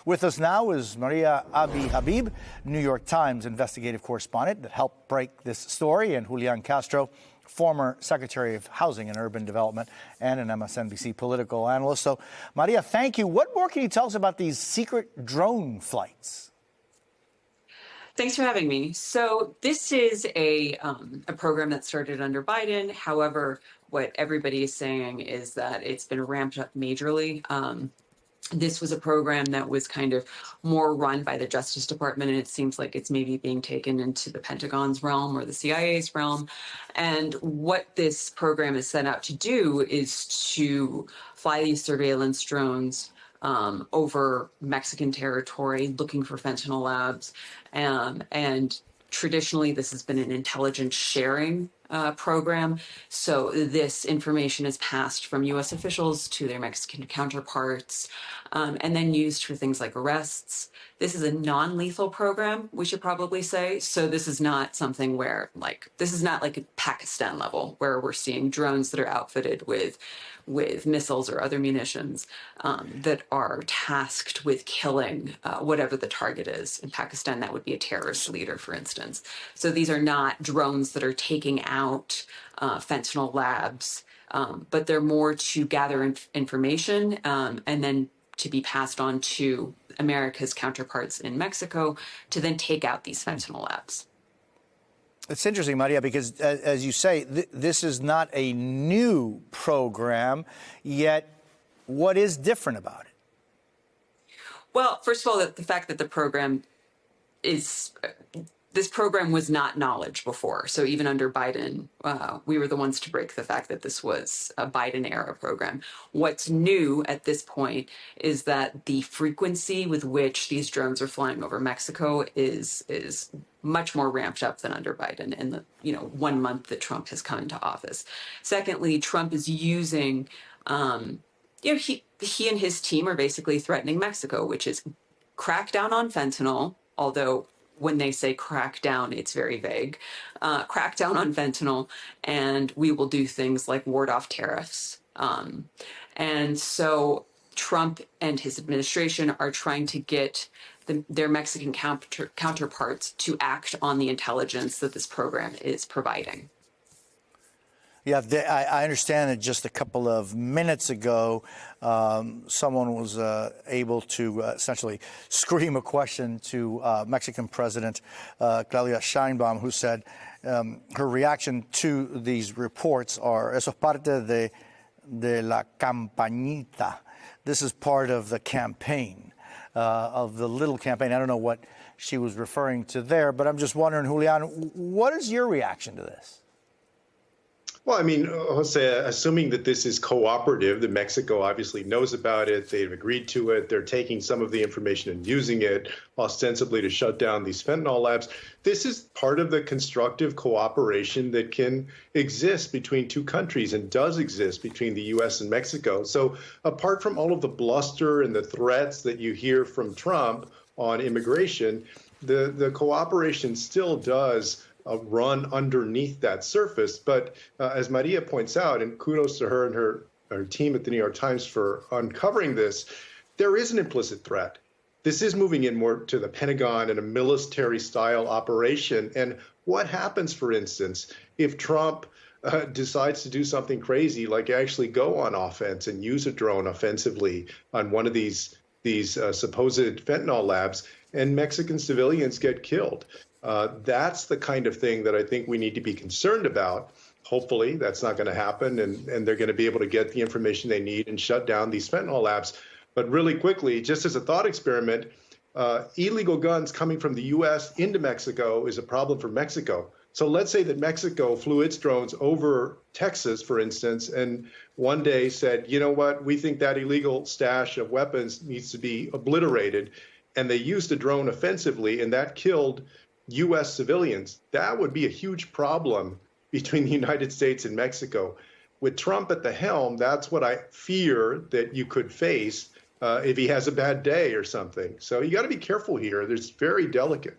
With us now is Maria Abi Habib, New York Times investigative correspondent that helped break this story, and Julian Castro, former Secretary of Housing and Urban Development and an MSNBC political analyst. So, Maria, thank you. What more can you tell us about these secret drone flights? Thanks for having me. So this is a program that started under Biden. However, what everybody is saying is that it's been ramped up majorly. This was a program that was kind of more run by the Justice Department, and it seems like it's maybe being taken into the Pentagon's realm or the CIA's realm. And what this program is set out to do is to fly these surveillance drones over Mexican territory, looking for fentanyl labs. And traditionally, this has been an intelligence sharing program. So this information is passed from U.S. officials to their Mexican counterparts, and then used for things like arrests. This is a non-lethal program, we should probably say. So this is not something where, this is not like a Pakistan level, where we're seeing drones that are outfitted with missiles or other munitions that are tasked with killing whatever the target is. In Pakistan, that would be a terrorist leader, for instance. So these are not drones that are taking out fentanyl labs, but they're more to gather information and then to be passed on to America's counterparts in Mexico to then take out these fentanyl labs. It's interesting, Maria, because as you say, this is not a new program, yet what is different about it? Well, first of all, the fact that the program is... This program was not knowledge before. So even under Biden, we were the ones to break the fact that this was a Biden-era program. What's new at this point is that the frequency with which these drones are flying over Mexico is much more ramped up than under Biden in the 1 month that Trump has come into office. Secondly, Trump is using, he and his team are basically threatening Mexico, which is crack down on fentanyl, although when they say crack down, it's very vague. Crack down on fentanyl, and we will do things like ward off tariffs. And so Trump and his administration are trying to get their Mexican counterparts to act on the intelligence that this program is providing. Yeah, I understand that just a couple of minutes ago, someone was able to essentially scream a question to Mexican President Claudia Sheinbaum, who said her reaction to these reports are, eso es parte de la campañita. This is part of the campaign, of the little campaign. I don't know what she was referring to there, but I'm just wondering, Julian, what is your reaction to this? Well, I mean, Jose, assuming that this is cooperative, that Mexico obviously knows about it, they've agreed to it, they're taking some of the information and using it ostensibly to shut down these fentanyl labs. This is part of the constructive cooperation that can exist between two countries and does exist between the U.S. and Mexico. So apart from all of the bluster and the threats that you hear from Trump on immigration, the cooperation still does run underneath that surface. But as Maria points out, and kudos to her and her team at the New York Times for uncovering this, there is an implicit threat. This is moving in more to the Pentagon and a military-style operation. And what happens, for instance, if Trump decides to do something crazy, like actually go on offense and use a drone offensively on one of these supposed fentanyl labs, and Mexican civilians get killed? That's the kind of thing that I think we need to be concerned about. Hopefully that's not going to happen, and they're going to be able to get the information they need and shut down these fentanyl labs. But really quickly, just as a thought experiment, illegal guns coming from the U.S. into Mexico is a problem for Mexico. So let's say that Mexico flew its drones over Texas, for instance, and one day said, you know what, we think that illegal stash of weapons needs to be obliterated. And they used a drone offensively, and that killed U.S. civilians. That would be a huge problem between the United States and Mexico. With Trump at the helm, that's what I fear that you could face if he has a bad day or something. So you got to be careful here. It's very delicate.